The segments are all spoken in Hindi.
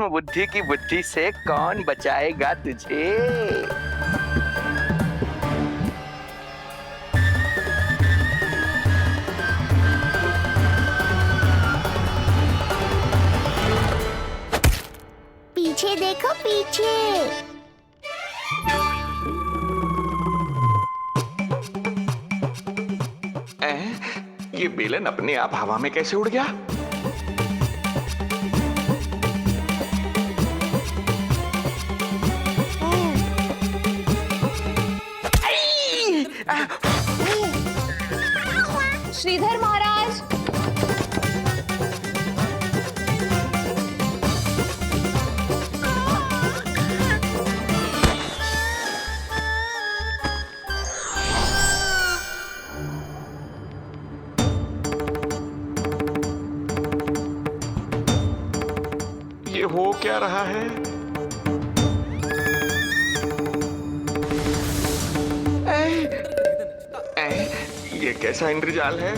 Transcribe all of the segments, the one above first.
बुद्धि की बुद्धि से कौन बचाएगा तुझे? पीछे देखो पीछे। ये बेलन अपने आप हवा में कैसे उड़ गया? श्रीधर महाराज, ये हो क्या रहा है? ये कैसा इंद्रजाल है?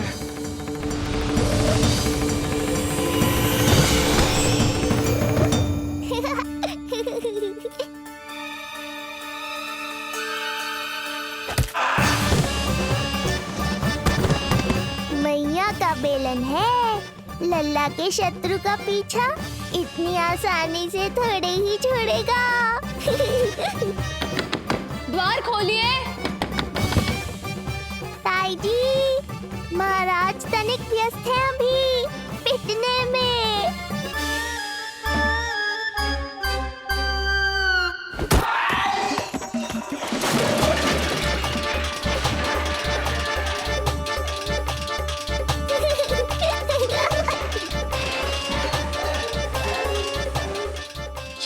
मैया का बेलन है, लल्ला के शत्रु का पीछा इतनी आसानी से थोड़े ही छोड़ेगा। द्वार खोलिए। ताई जी, महाराज तनिक व्यस्त हैं अभी पिटने में।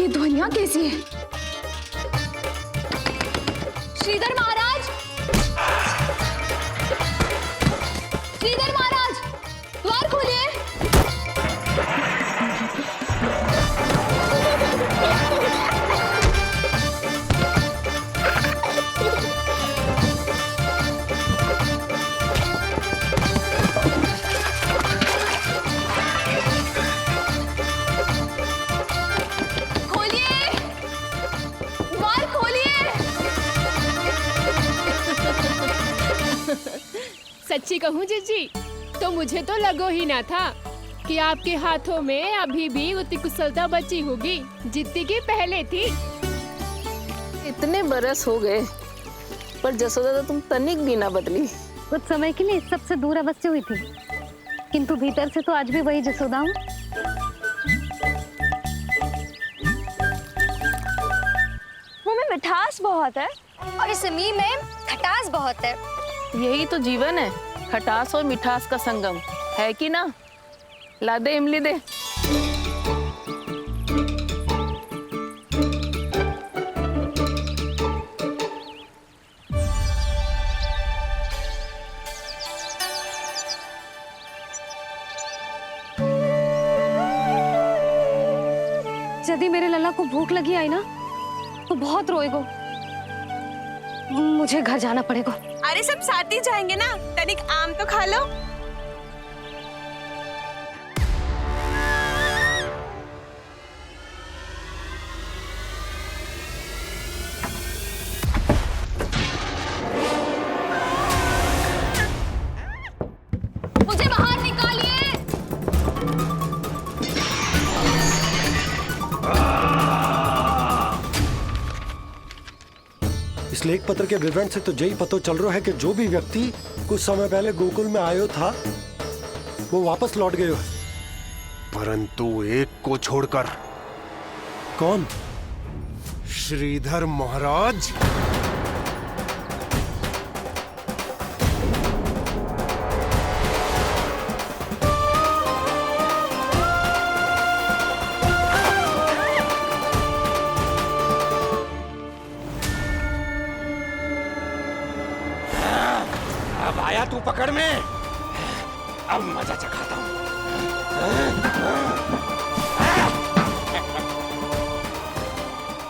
ये ध्वनियाँ कैसी हैं? श्रीधर महाराज, श्रीधर महाराज, द्वार खोलिए। खोलिए, द्वार खोलिए। सच्ची कहूँ जीजी, तो मुझे तो लगो ही ना था कि आपके हाथों में अभी भी उतनी कुशलता बची होगी जितनी की पहले थी। इतने बरस हो गए पर जसोदा तो तुम तनिक भी ना बदली। कुछ समय के लिए सबसे दूर अवश्य हुई थी, किंतु भीतर से तो आज भी वही जसोदा हूँ। मुंह में मिठास बहुत है और इस मी में खटास बहुत है। यही तो जीवन है, खटास और मिठास का संगम, है कि ना? ला दे इमली दे। यदि मेरे लल्ला को भूख लगी आई ना तो बहुत रोएगो। मुझे घर जाना पड़ेगा। अरे सब साथ ही जाएंगे ना, तनिक आम तो खा लो। मुझे बाहर निकालिए। इस लेख पत्र के विवरण से तो यही पता चल रहा है कि जो भी व्यक्ति कुछ समय पहले गोकुल में आयो था वो वापस लौट गयो है। परंतु एक को छोड़कर। कौन? श्रीधर महाराज। अब आया तू पकड़ में, अब मजा चखाता हूं।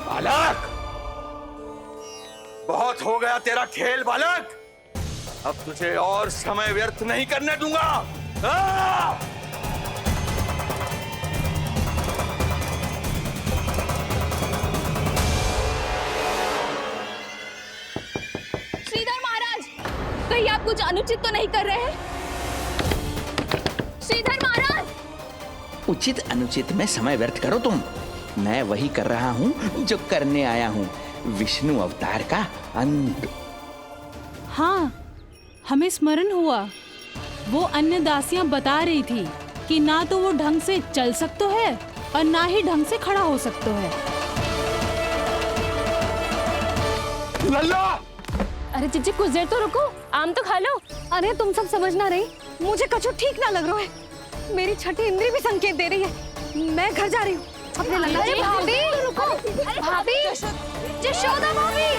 बालक, बहुत हो गया तेरा खेल बालक, अब तुझे और समय व्यर्थ नहीं करने दूंगा। कहीं आप कुछ अनुचित तो नहीं कर रहे हैं? श्रीधर महाराज! उचित अनुचित में समय व्यर्थ करो तुम। मैं वही कर रहा हूँ जो करने आया हूँ, विष्णु अवतार का अंत। हाँ, हमें स्मरण हुआ। वो अन्य दासियां बता रही थी कि ना तो वो ढंग से चल सकते है और ना ही ढंग से खड़ा हो सकते है। लल्ला! अरे जीजी कुछ देर तो रुको, आम तो खा लो। अरे तुम सब समझ ना रही, मुझे कछु ठीक ना लग रहा है। मेरी छठी इंद्री भी संकेत दे रही है। मैं घर जा रही हूँ अपने लल्ला। अरे भाभी रुको! अरे भाभी! यशोदा भाभी!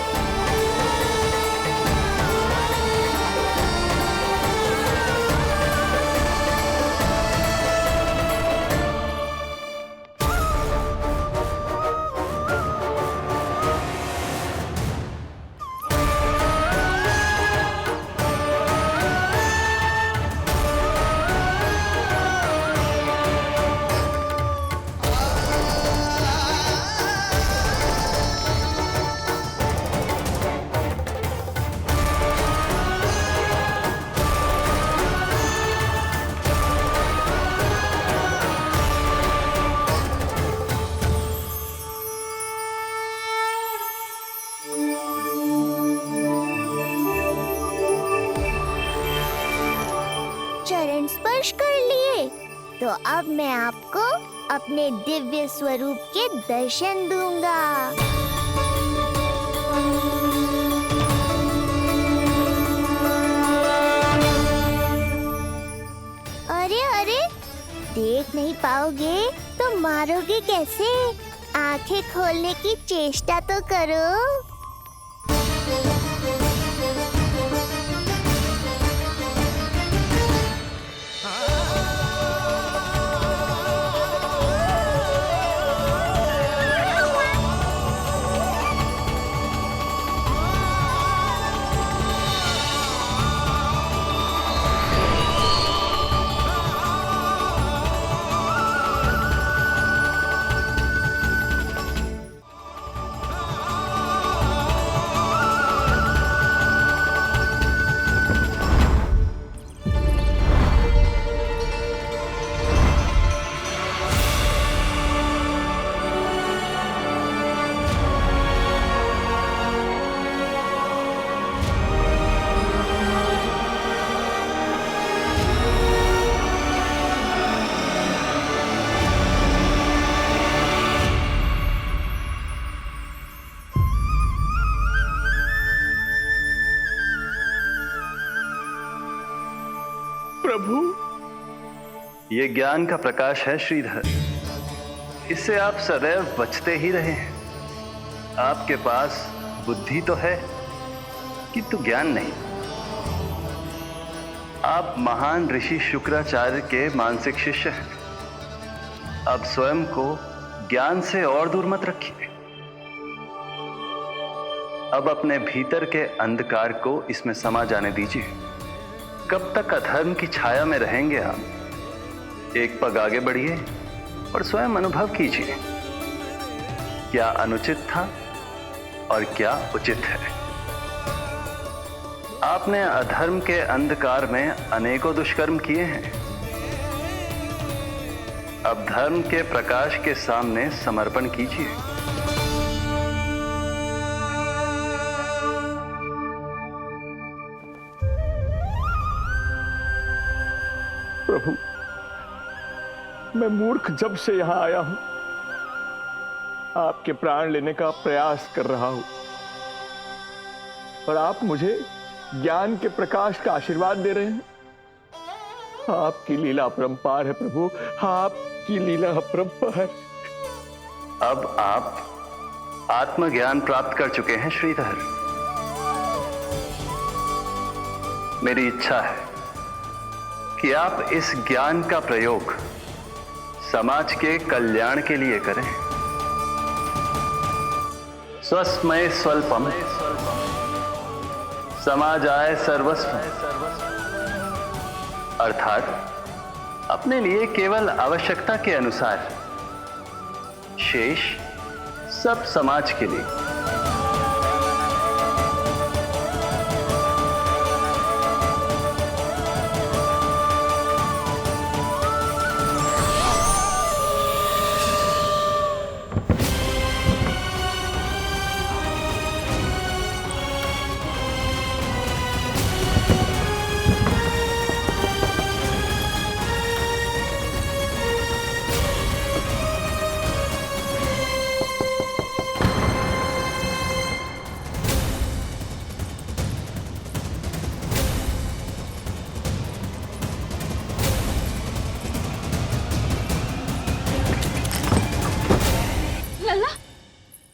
चरण स्पर्श कर लिए तो अब मैं आपको अपने दिव्य स्वरूप के दर्शन दूंगा। अरे अरे, देख नहीं पाओगे तो मारोगे कैसे? आंखें खोलने की चेष्टा तो करो। प्रभु, ये ज्ञान का प्रकाश है श्रीधर। इससे आप सदैव बचते ही रहे हैं। आपके पास बुद्धि तो है किंतु ज्ञान नहीं। आप महान ऋषि शुक्राचार्य के मानसिक शिष्य हैं। अब स्वयं को ज्ञान से और दूर मत रखिए। अब अपने भीतर के अंधकार को इसमें समा जाने दीजिए। कब तक अधर्म की छाया में रहेंगे आप? एक पग आगे बढ़िए और स्वयं अनुभव कीजिए क्या अनुचित था और क्या उचित है। आपने अधर्म के अंधकार में अनेकों दुष्कर्म किए हैं। अब धर्म के प्रकाश के सामने समर्पण कीजिए। प्रभु, मैं मूर्ख जब से यहां आया हूं, आपके प्राण लेने का प्रयास कर रहा हूं और आप मुझे ज्ञान के प्रकाश का आशीर्वाद दे रहे हैं। आपकी लीला अपरंपार है प्रभु, आपकी लीला अपरंपार। अब आप आत्मज्ञान प्राप्त कर चुके हैं श्रीधर। मेरी इच्छा है कि आप इस ज्ञान का प्रयोग समाज के कल्याण के लिए करें। स्वस्मय स्वल्पम समाजाय सर्वस्वम, अर्थात अपने लिए केवल आवश्यकता के अनुसार, शेष सब समाज के लिए।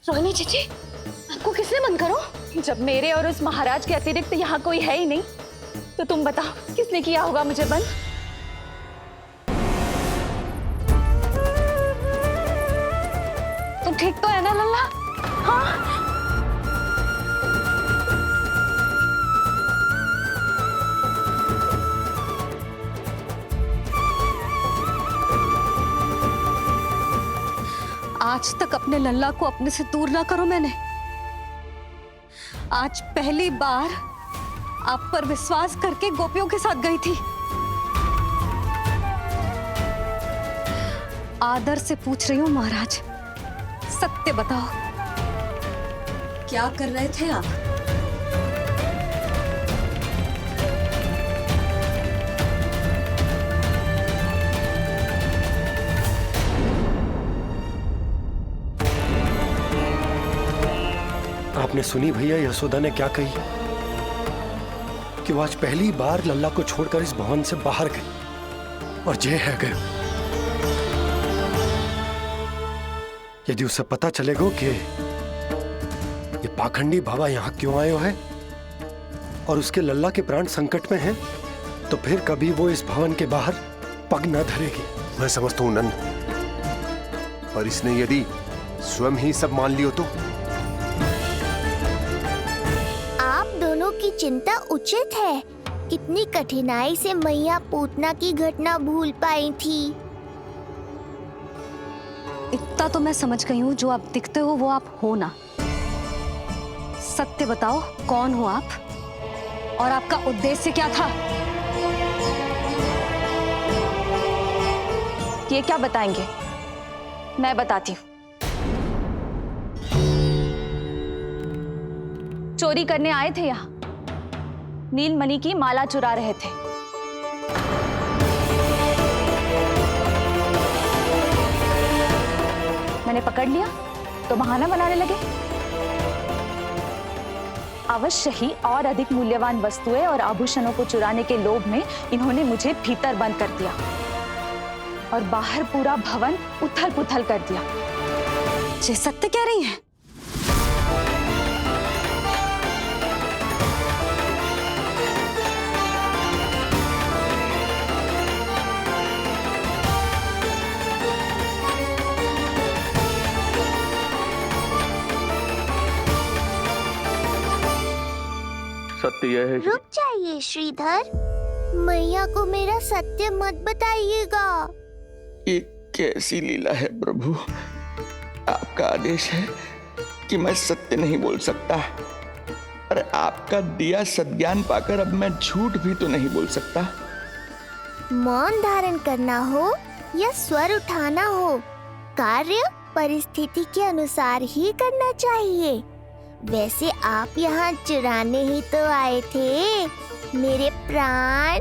रोहिणी जीजी, आपको किसने बंद करो? जब मेरे और उस महाराज के अतिरिक्त यहाँ कोई है ही नहीं, तो तुम बताओ किसने किया होगा मुझे बंद? तुम ठीक तो है ना लल्ला? हाँ। आज तक अपने लल्ला को अपने से दूर ना करो मैंने। आज पहली बार आप पर विश्वास करके गोपियों के साथ गई थी। आदर से पूछ रही हूँ महाराज, सत्य बताओ, क्या कर रहे थे आप? आपने सुनी भैया यशोदा ने क्या कही कि वो आज पहली बार लल्ला को छोड़कर इस भवन से बाहर गई और जय है गए। यदि उसे पता चलेगा कि ये पाखंडी बाबा यहाँ क्यों आए है और उसके लल्ला के प्राण संकट में हैं, तो फिर कभी वो इस भवन के बाहर पग न धरेगी। मैं समझता हूं नंद, पर इसने यदि स्वयं ही सब मान लियो तो? की चिंता उचित है। कितनी कठिनाई से मैया पूतना की घटना भूल पाई थी। इतना तो मैं समझ गई हूँ, जो आप दिखते हो वो आप हो ना। सत्य बताओ, कौन हो आप और आपका उद्देश्य क्या था? ये क्या बताएंगे? मैं बताती हूँ। चोरी करने आए थे यहाँ, नीलमणि की माला चुरा रहे थे। मैंने पकड़ लिया तो बहाना बनाने लगे। अवश्य ही और अधिक मूल्यवान वस्तुएं और आभूषणों को चुराने के लोभ में इन्होंने मुझे भीतर बंद कर दिया और बाहर पूरा भवन उथल पुथल कर दिया। ये सत्य कह रही हैं? सत्य यह है। रुक जाइए श्रीधर, मैया को मेरा सत्य मत बताइएगा। ये कैसी लीला है प्रभु, आपका आदेश है कि मैं सत्य नहीं बोल सकता, और आपका दिया सद्ज्ञान पाकर अब मैं झूठ भी तो नहीं बोल सकता। मौन धारण करना हो या स्वर उठाना हो, कार्य परिस्थिति के अनुसार ही करना चाहिए। वैसे आप यहाँ चुराने ही तो आए थे मेरे प्राण।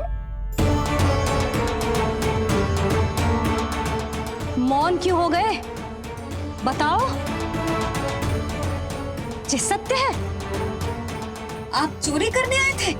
मौन क्यों हो गए? बताओ, ये सत्य है? आप चोरी करने आए थे?